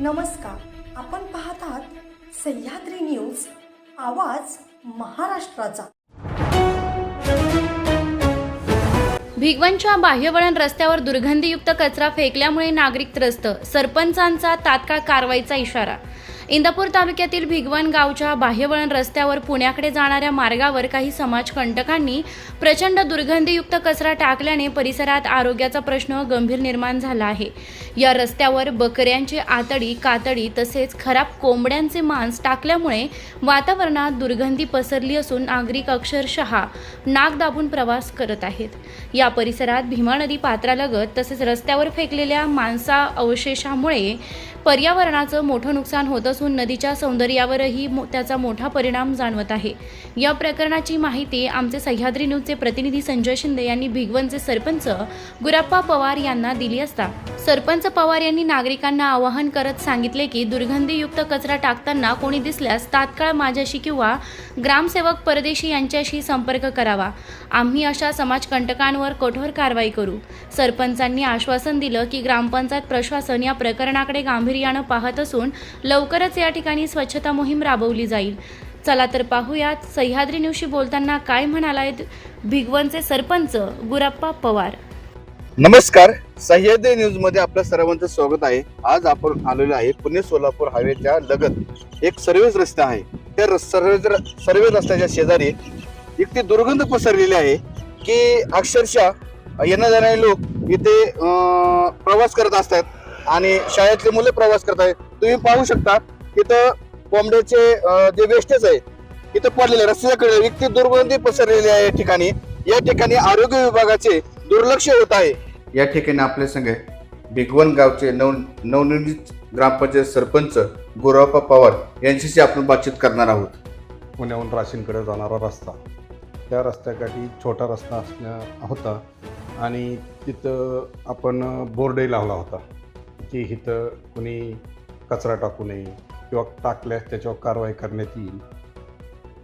नमस्कार, आपण पाहत आहात सह्याद्री न्यूज, आवाज महाराष्ट्राचा। भिगवणच्या बाह्यवळण रस्त्यावर दुर्गंधीयुक्त कचरा फेकल्यामुळे नागरिक त्रस्त, सरपंचांचा तात्काळ कारवाईचा इशारा। इंदापूर तालुक्यातील भिगवण गावच्या बाह्यवळण रस्त्यावर पुण्याकडे जाणाऱ्या मार्गावर काही समाजकंटकांनी प्रचंड दुर्गंधीयुक्त कचरा टाकल्याने परिसरात आरोग्याचा प्रश्न गंभीर निर्माण झाला आहे। या रस्त्यावर बकऱ्यांची आतडी, कातडी तसेच खराब कोंबड्यांचे मांस टाकल्यामुळे वातावरणात दुर्गंधी पसरली असून नागरिक अक्षरशः नाक दाबून प्रवास करत आहेत। या परिसरात भीमा नदी पात्रालगत तसेच रस्त्यावर फेकलेल्या मांसा अवशेषामुळे पर्यावरणाचं मोठं नुकसान होत असून नदीच्या सौंदर्यावरही त्याचा मोठा परिणाम जाणवत आहे। या प्रकरणाची माहिती आमचे सह्याद्री न्यूजचे प्रतिनिधी संजय शिंदे यांनी भिगवणचे सरपंच गुराप्पा पवार यांना दिली असता सरपंच पवार यांनी नागरिकांना आवाहन करत सांगितले की दुर्गंधीयुक्त कचरा टाकताना कोणी दिसल्यास तात्काळ माझ्याशी किंवा ग्रामसेवक परदेशी यांच्याशी संपर्क करावा। आम्ही अशा समाजकंटकांवर कठोर कारवाई करू। सरपंचांनी आश्वासन दिलं की ग्रामपंचायत प्रशासन या प्रकरणाकडे गांभीर्यानं पाहत असून लवकरच या ठिकाणी स्वच्छता मोहीम राबवली जाईल। चला तर पाहूयात सह्याद्री न्यूजशी बोलताना काय म्हणालायत भिगवणचे सरपंच गुराप्पा पवार। नमस्कार, सह्याद्री न्यूज मध्ये आपल्या सर्वांचं स्वागत आहे। आज आपण आलेलो आहे पुणे सोलापूर हायवेच्या लगत एक सर्व्हिस रस्ता आहे। त्या सर्व्हिस रस्त्याच्या शेजारी इतकी दुर्गंध पसरलेली आहे की अक्षरशः येणारे जाणारे लोक इथे प्रवास करत असतात आणि शाळेतले मुले प्रवास करत आहेत। तुम्ही पाहू शकता इथं कोंबड्याचे जे वेस्टेज आहे इथं पडलेले रस्त्याकडे इतकी दुर्गंधी पसरलेली आहे। या ठिकाणी आरोग्य विभागाचे दुर्लक्ष होत आहे। या ठिकाणी आपल्या संग भिगवण गावचे नवनिर्मित ग्रामपंचायत सरपंच गुराप्पा पवार यांच्याशी आपण बातचीत करणार आहोत। पुण्याहून राशीनकडे जाणारा रस्ता, त्या रस्त्याकाठी छोटा रस्ता होता आणि तिथं आपण बोर्डही लावला होता की इथं कुणी कचरा टाकू नये किंवा टाकल्यास त्याच्यावर कारवाई करण्यात येईल,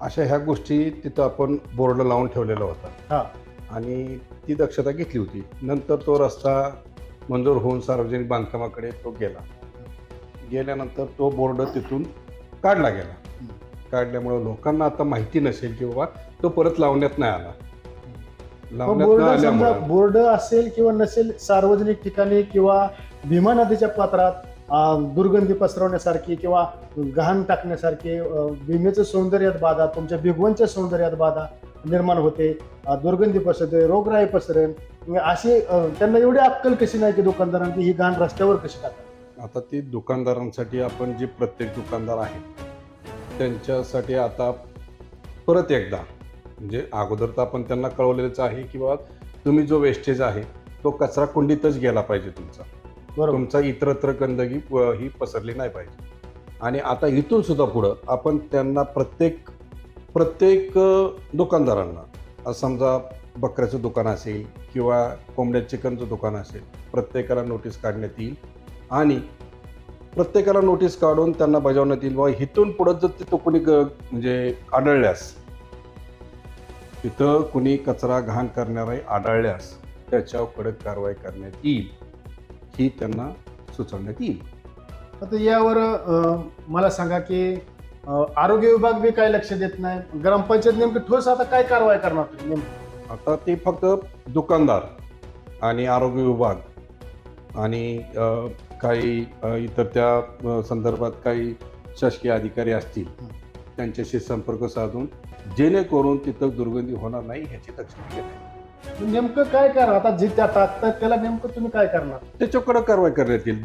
अशा ह्या गोष्टी तिथं आपण बोर्ड लावून ठेवलेला होता आणि ती दक्षता घेतली होती। नंतर तो रस्ता मंजूर होऊन सार्वजनिक बांधकामाकडे तो गेल्यानंतर तो बोर्ड तिथून काढला गेला। काढल्यामुळे लोकांना आता माहिती नसेल की बाबा तो परत लावण्यात नाही आला। बोर्ड असेल किंवा नसेल, सार्वजनिक ठिकाणी किंवा भीमा नदीच्या पात्रात दुर्गंधी पसरवण्यासारखी किंवा घाण टाकण्यासारखी भीमेचं सौंदर्यात बाधा, तुमच्या भिगवणच्या सौंदर्यात बाधा निर्माण होते, दुर्गंधी पसरते, रोगराई पसरेल, अशी त्यांना एवढी अक्कल कशी नाही की दुकानदारांची ही घाण रस्त्यावर कशी टाकतात। आता ती दुकानदारांसाठी आपण जे प्रत्येक दुकानदार आहेत त्यांच्यासाठी आता परत एकदा म्हणजे अगोदर तर आपण त्यांना कळवलेलंच आहे की बाबा तुम्ही जो वेस्टेज आहे तो कचरा कुंडीतच गेला पाहिजे तुमचा इतरत्र गंदगी ही पसरली नाही पाहिजे। आणि आता इथून सुद्धा पुढं आपण त्यांना प्रत्येक दुकानदारांना, समजा बकऱ्याचं दुकान असेल किंवा कोंबड्या चिकनचं दुकान असेल, प्रत्येकाला नोटीस काढण्यात येईल आणि प्रत्येकाला नोटीस काढून त्यांना बजावण्यात येईल बाबा इथून पुढं जर तिथं कोणी म्हणजे आढळल्यास, तिथं कुणी कचरा घाण करणारे आढळल्यास त्याच्यावर कडक कारवाई करण्यात येईल ही त्यांना सुचवण्यात येईल। आता यावर मला सांगा की आरोग्य विभाग बी काय लक्ष देत नाही, ग्रामपंचायत नेमकं ठोस आता काय कारवाई करणार तुम्ही? आता ते फक्त दुकानदार आणि आरोग्य विभाग आणि काही इतर त्या संदर्भात काही शासकीय अधिकारी असतील त्यांच्याशी संपर्क साधून जेणेकरून तिथं दुर्गंधी होणार नाही ह्याची दक्षता घेणार। नेमकं काय करा आता जे त्या टाकतात त्याला नेमकं तुम्ही काय करणार? त्याच्याकडे कारवाई करण्यात येईल।